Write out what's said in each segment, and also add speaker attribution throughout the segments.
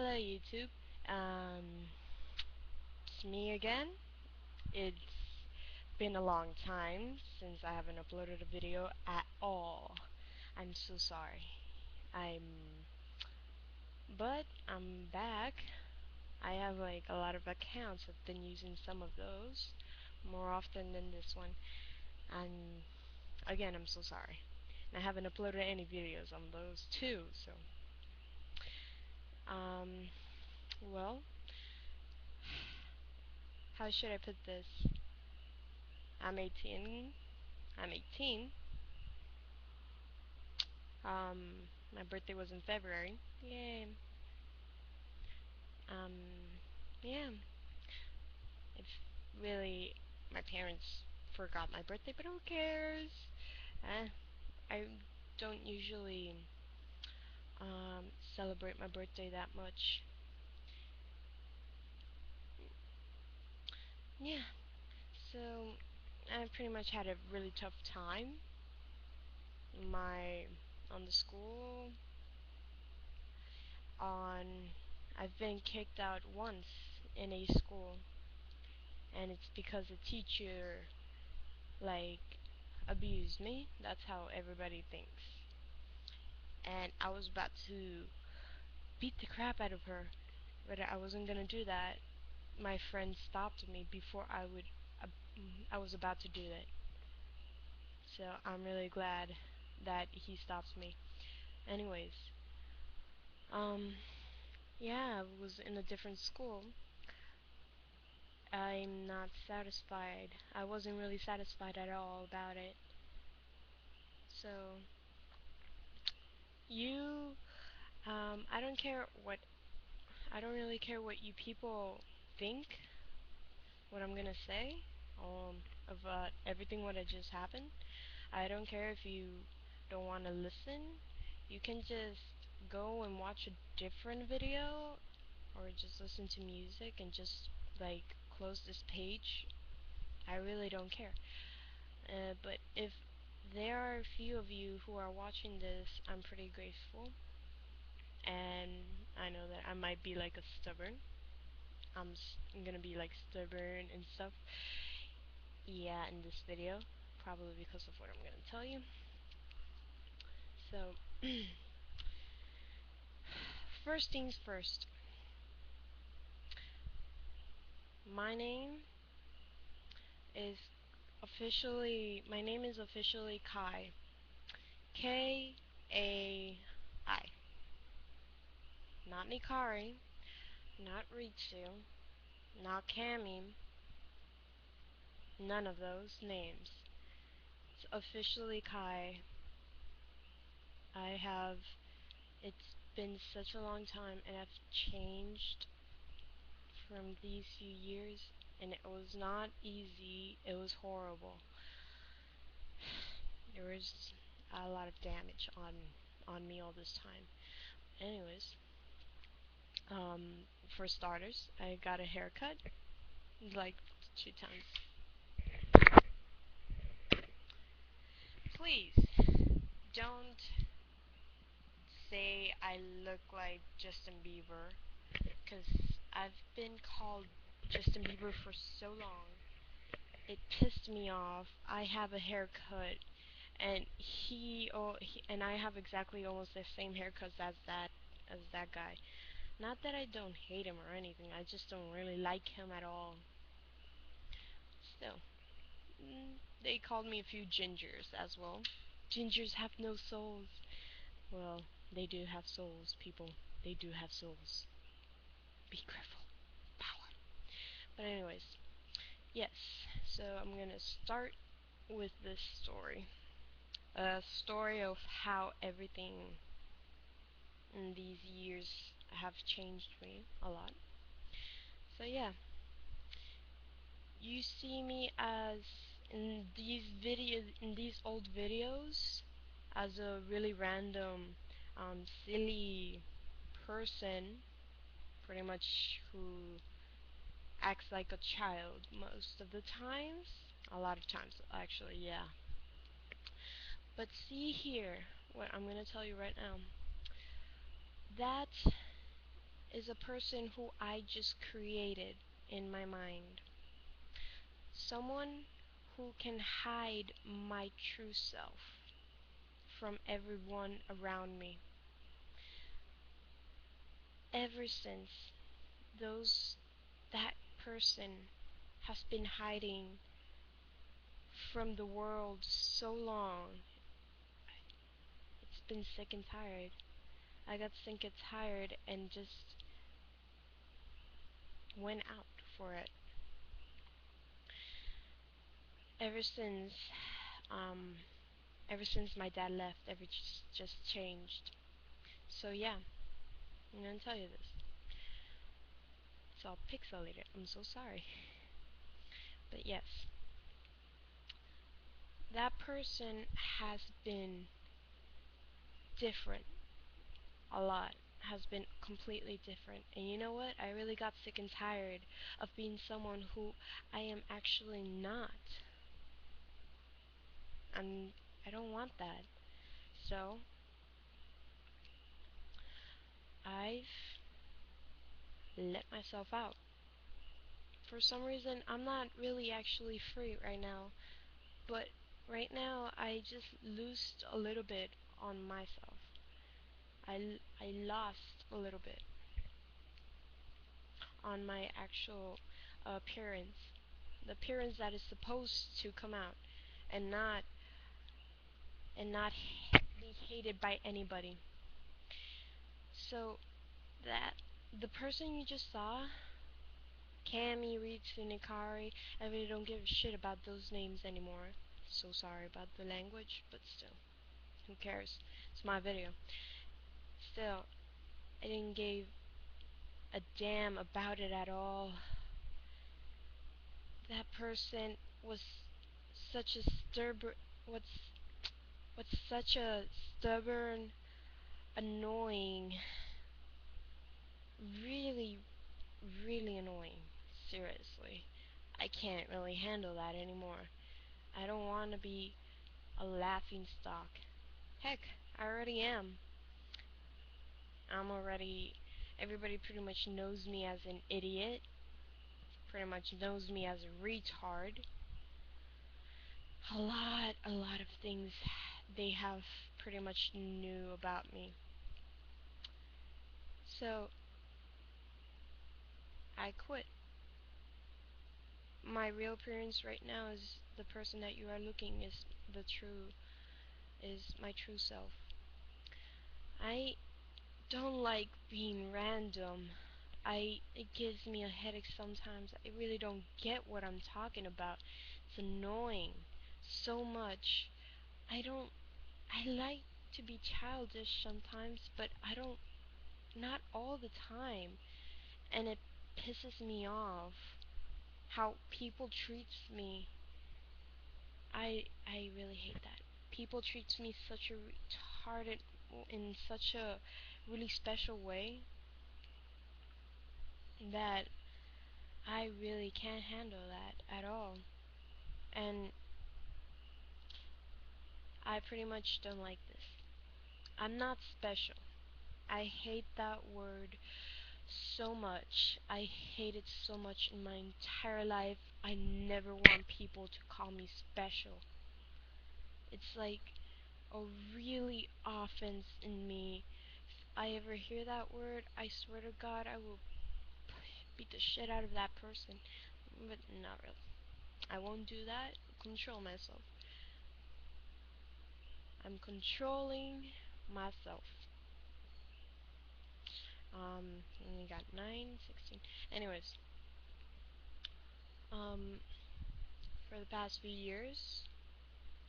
Speaker 1: Hello YouTube. Um, it's me again. It's been a long time since I haven't uploaded a video at all. I'm so sorry. I'm but I'm back. I have like a lot of accounts. I've been using some of those more often than this one. And again, I'm so sorry. And I haven't uploaded any videos on those too, so um well, how should I put this? I'm 18. I'm 18. My birthday was in February. Yay. Um, yeah. It's really my parents forgot my birthday, but who cares? Eh, I don't usually celebrate my birthday that much. Yeah. So I pretty much had a really tough time. My on the school on I've been kicked out once in a school, and it's because a teacher like abused me. That's how everybody thinks. And I was about to beat the crap out of her, but I wasn't gonna do that. My friend stopped me before uh, I was about to do that. So I'm really glad that he stopped me. Anyways, um, yeah, I was in a different school. I'm not satisfied. I wasn't really satisfied at all about it. So you, I don't care what I don't really care what you people think, what I'm gonna say, about everything what had just happened. I don't care if you don't want to listen. You can just go and watch a different video or just listen to music and just like close this page. I really don't care. But if there are a few of you who are watching this, I'm pretty grateful. And I know that I might be like a stubborn. I'm gonna be like stubborn and stuff. Yeah, in this video, probably because of what I'm gonna tell you. So, first things first. Is my name is officially Kai. Kai. Not Nikari, not Ritsu, not Kami, none of those names. It's officially Kai. I have It's been such a long time, and I've changed from these few years, and it was not easy. It was horrible. There was a lot of damage on me all this time. Anyways, for starters, I got a haircut like 2 times. Please don't say I look like Justin Bieber, because I've been called Justin Bieber for so long. It pissed me off. I have a haircut, and and I have exactly almost the same haircut as that guy. Not that I don't hate him or anything. I just don't really like him at all. Still, they called me a few gingers as well. Gingers have no souls. Well, they do have souls, people. They do have souls. Be careful. Power. But anyways, yes. So I'm gonna start with this story. A story of how everything in these years have changed me a lot. So yeah, you see me as in these old videos as a really random, silly person, pretty much who acts like a child most of the times. A lot of times, actually, yeah. But see here, what I'm gonna tell you right now. That is a person who I just created in my mind. Someone who can hide my true self from everyone around me. Ever since those that person has been hiding from the world so long, it's been sick and tired. I got sick and tired and just went out for it. Ever since, um, ever since my dad left, just changed. So yeah, I'm gonna tell you this. It's all pixelated. I'm so sorry. But yes, that person has been different a lot. Has been completely different. And you know what? I really got sick and tired of being someone who I am actually not. And I don't want that. So, I've let myself out. For some reason, I'm not really actually free right now. But right now, I just lost a little bit on myself. I lost a little bit on my actual appearance. The appearance that is supposed to come out and not be hated by anybody. So that the person you just saw, Cammy, Ritsu, Nikari, I really don't give a shit about those names anymore. So sorry about the language, but still, who cares? It's my video. Still, I didn't give a damn about it at all. That person was such a stubborn, what's what's such a stubborn, annoying, really, really annoying. Seriously. I can't really handle that anymore. I don't want to be a laughing stock. Heck, I already am. I'm already. Everybody pretty much knows me as an idiot. Pretty much knows me as a retard. A lot of things they have pretty much knew about me. So, I quit. My real appearance right now is the person that you are looking is my true self. I don't like being random. It gives me a headache sometimes. I really don't get what I'm talking about. It's annoying so much. I don't I like to be childish sometimes, but I don't not all the time. And it pisses me off how people treats me. I really hate that. People treats me such a retarded in such a really special way that I really can't handle that at all. And I pretty much don't like this. I'm not special. I hate that word so much. I hate it so much in my entire life. I never want people to call me special. It's like a really offense in me. If I ever hear that word, I swear to God, I will beat the shit out of that person. But not really. I won't do that. Control myself. I'm controlling myself. Only got 9, 16. Anyways, um, for the past few years,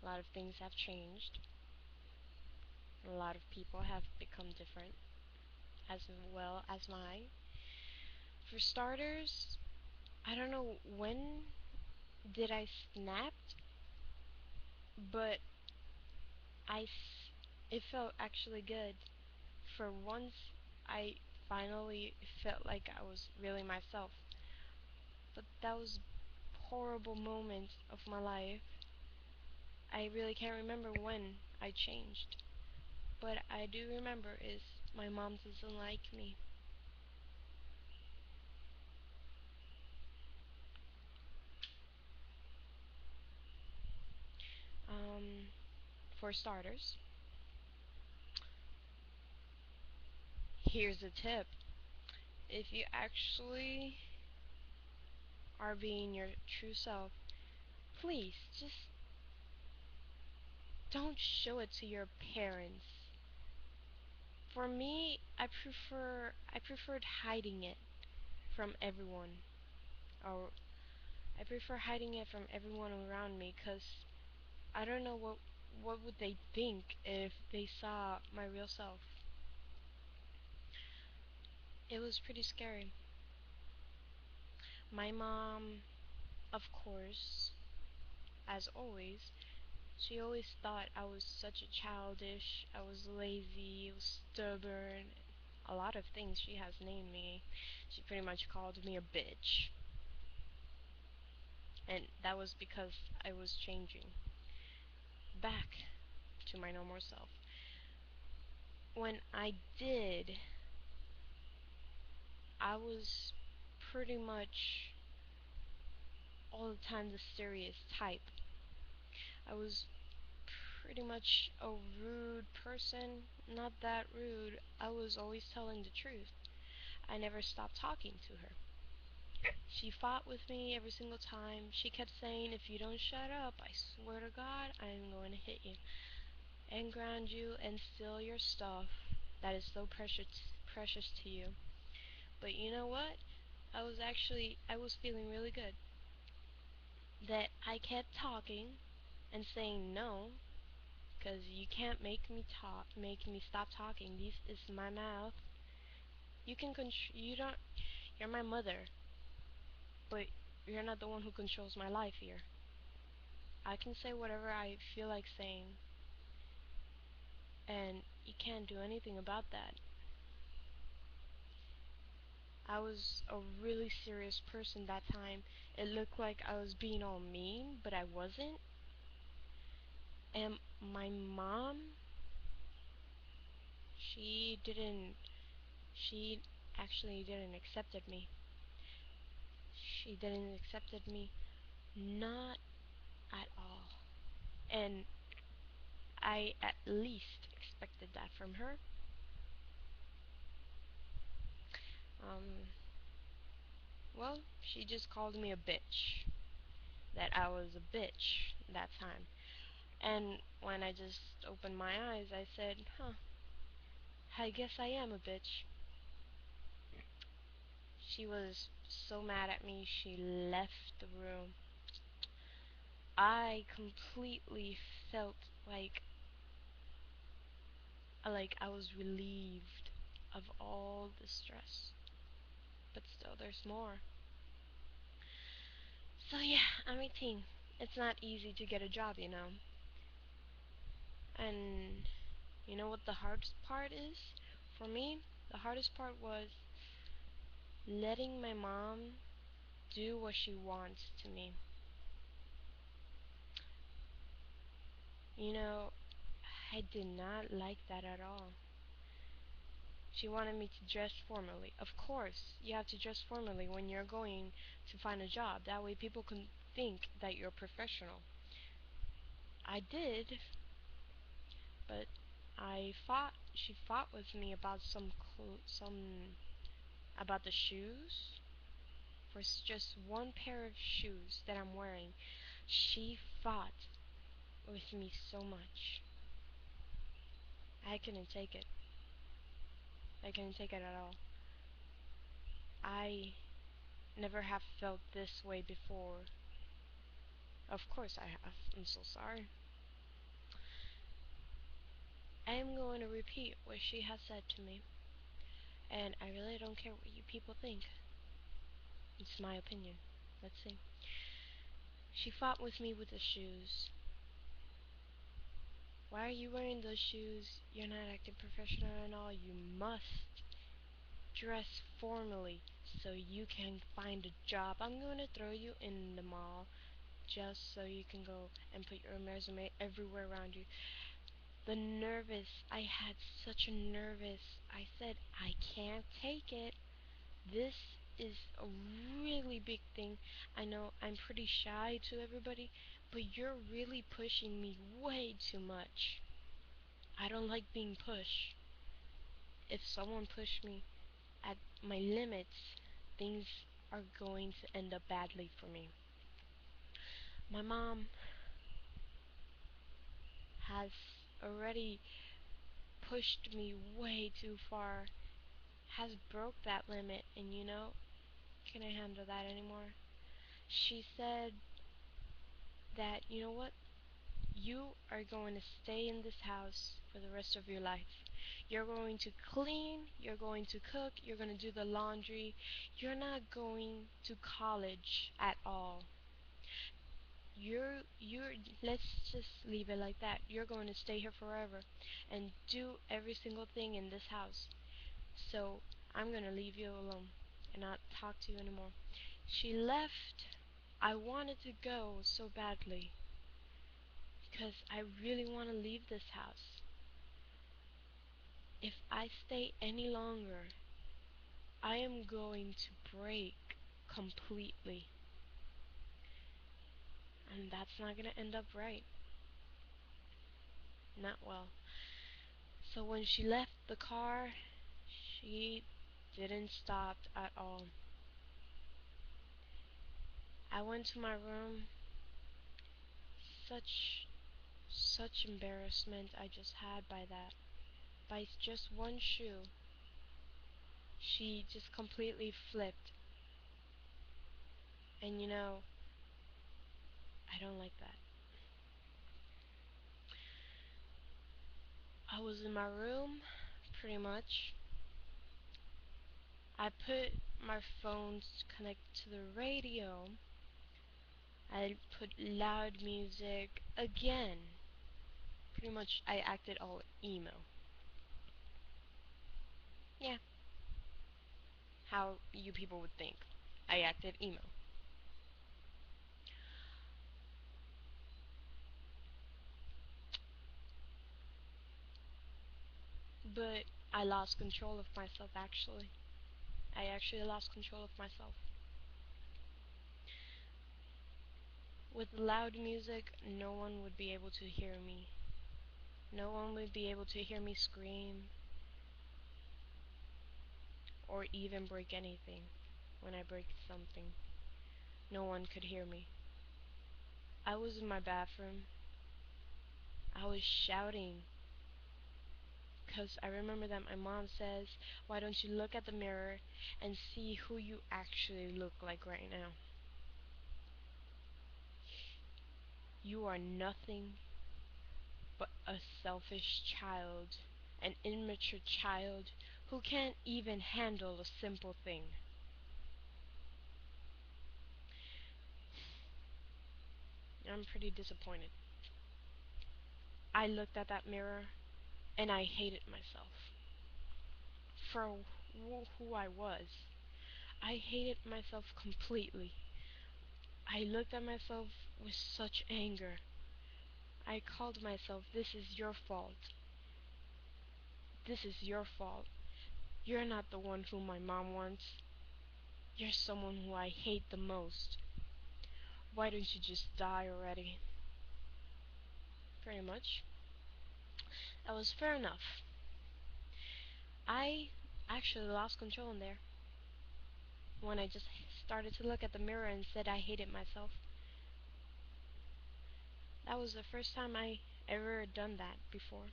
Speaker 1: a lot of things have changed. A lot of people have become different, as well as mine. For starters, I don't know when did I snap, but it felt actually good. For once, I finally felt like I was really myself. But that was horrible moment of my life. I really can't remember when I changed. But I do remember is my mom doesn't like me. For starters, here's a tip. If you actually are being your true self, please just don't show it to your parents. For me, I preferred hiding it from everyone, or I prefer hiding it from everyone around me, 'cause I don't know what would they think if they saw my real self. It was pretty scary. My mom, of course, as always, she always thought I was such a childish, I was lazy, I was stubborn, a lot of things she has named me. She pretty much called me a bitch. And that was because I was changing back to my normal self. When I did, I was pretty much all the time the serious type. I was pretty much a rude person. Not that rude. I was always telling the truth. I never stopped talking to her. She fought with me every single time. She kept saying, if you don't shut up, I swear to God, I'm going to hit you and ground you and steal your stuff that is so precious to you. But you know what? I was feeling really good that I kept talking and saying no, because you can't make me stop talking. This is my mouth. You don't, you're my mother, but you're not the one who controls my life here. I can say whatever I feel like saying, and you can't do anything about that. I was a really serious person that time. It looked like I was being all mean, but I wasn't. And my mom, she didn't, she actually didn't accepted me. She didn't accepted me, not at all. And I at least expected that from her. Um, well, she just called me a bitch. That I was a bitch that time. And when I just opened my eyes, I said, huh, I guess I am a bitch. She was so mad at me, she left the room. I completely felt like I was relieved of all the stress. But still, there's more. So yeah, I'm 18. It's not easy to get a job, you know. And you know what the hardest part is? For me, the hardest part was letting my mom do what she wants to me. You know, I did not like that at all. She wanted me to dress formally. Of course, you have to dress formally when you're going to find a job. That way people can think that you're professional. I did, but she fought with me about about the shoes. For just one pair of shoes that I'm wearing, she fought with me so much. I couldn't take it. I couldn't take it at all. I never have felt this way before. Of course I have. I'm so sorry. I am going to repeat what she has said to me, and I really don't care what you people think. It's my opinion. Let's see. She fought with me with the shoes. Why are you wearing those shoes? You're not acting professional and all. You must dress formally so you can find a job. I'm going to throw you in the mall just so you can go and put your resume everywhere around you. The nervous, I had such a nervous, I said, I can't take it. This is a really big thing. I know I'm pretty shy to everybody, But you're really pushing me way too much. I don't like being pushed. If someone pushed me at my limits, things are going to end up badly for me. My mom has already pushed me way too far, has broke that limit, and can I handle that anymore? She said that, you know what? You are going to stay in this house for the rest of your life. You're going to clean, you're going to cook, you're going to do the laundry. You're not going to college at all. You're let's just leave it like that. You're going to stay here forever and do every single thing in this house. So, I'm going to leave you alone and not talk to you anymore. She left. I wanted to go so badly because I really want to leave this house. If I stay any longer, I am going to break completely. And that's not going to end up right. Not well. So when she left the car, she didn't stop at all. I went to my room. Such embarrassment I just had by that. By just one shoe, she just completely flipped. And I don't like that. I was in my room, pretty much. I put my phone connected to the radio. I put loud music again. Pretty much I acted all emo. Yeah, how you people would think. I acted emo. But I lost control of myself actually. I actually lost control of myself. With loud music, no one would be able to hear me. No one would be able to hear me scream or even break anything. When I break something, no one could hear me. I was in my bathroom. I was shouting because I remember that my mom says, "Why don't you look at the mirror and see who you actually look like right now? You are nothing but a selfish child, an immature child who can't even handle a simple thing." I'm pretty disappointed. I looked at that mirror and I hated myself for who I was. I hated myself completely. I looked at myself with such anger. I called myself, "This is your fault. This is your fault. You're not the one who my mom wants. You're someone who I hate the most. Why don't you just die already?" Pretty much. That was fair enough. I actually lost control in there when I just started to look at the mirror and said I hated myself. That was the first time I ever done that before.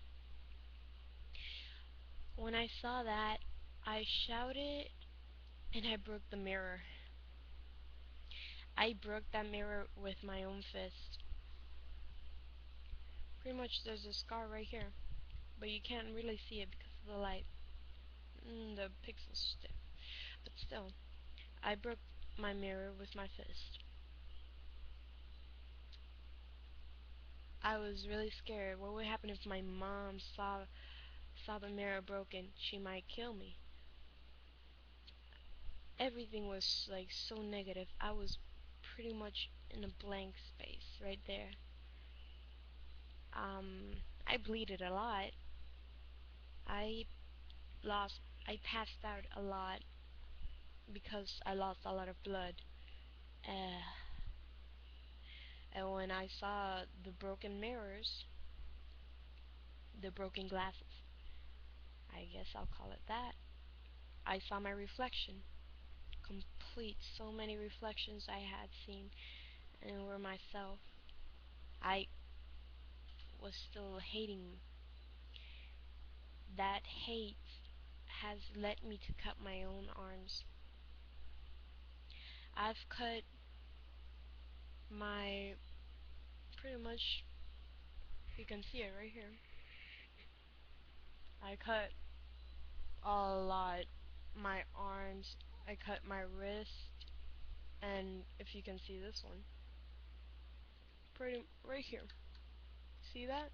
Speaker 1: When I saw that, I shouted and I broke the mirror. I broke that mirror with my own fist. Pretty much there's a scar right here, but you can't really see it because of the light. The pixel's stiff. But still, I broke my mirror with my fist. I was really scared. What would happen if my mom saw the mirror broken? She might kill me. Everything was like so negative. I was pretty much in a blank space right there. I bleeded a lot. I lost I passed out a lot because I lost a lot of blood. Uh, And when I saw the broken mirrors, the broken glasses, I guess I'll call it that, I saw my reflection. Complete, so many reflections I had seen and were myself. I was still hating. That hate has led me to cut my own arms. I've cut my, pretty much, you can see it right here. I cut a lot. My arms, I cut my wrist, and if you can see this one, pretty, right here. See that?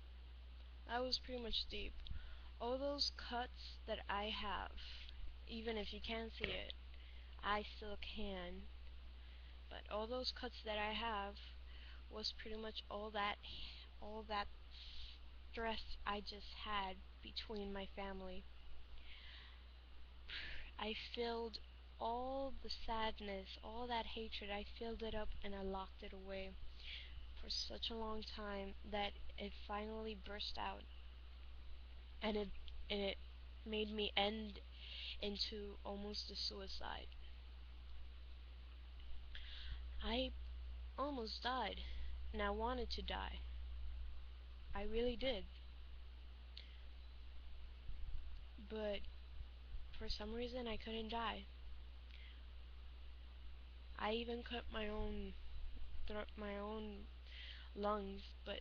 Speaker 1: That was pretty much deep. All those cuts that I have, even if you can't see it, I still can. But all those cuts that I have was pretty much all that stress I just had between my family. I filled all the sadness, all that hatred, I filled it up and I locked it away for such a long time that it finally burst out, and it made me end into almost a suicide. I almost died, and I wanted to die. I really did. But for some reason I couldn't die. I even cut my own throat, my own lungs, but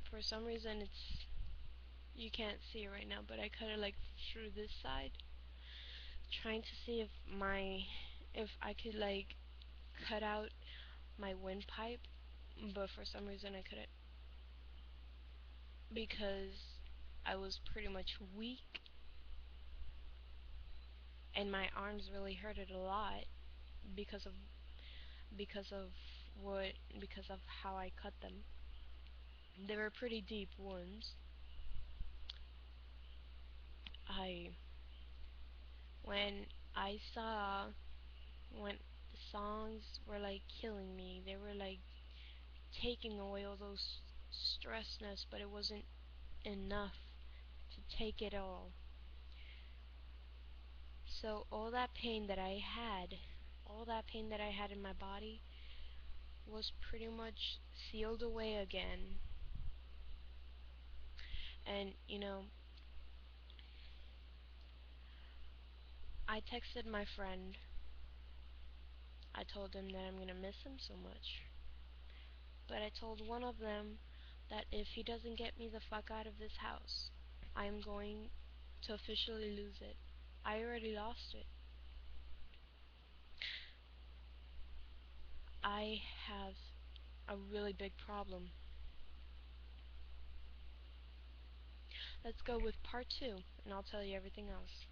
Speaker 1: for some reason it's, you can't see it right now, but I cut it like through this side, trying to see if I could like cut out my windpipe, but for some reason I couldn't because I was pretty much weak and my arms really hurted a lot because of because of what because of how I cut them. They were pretty deep wounds. I when I saw when the songs were like killing me, they were like taking away all those stressness, but it wasn't enough to take it all. So all that pain that I had in my body was pretty much sealed away again. And I texted my friend. I told him that I'm gonna miss him so much. But I told one of them that if he doesn't get me the fuck out of this house, I am going to officially lose it. I already lost it. I have a really big problem. Let's go with part two, and I'll tell you everything else.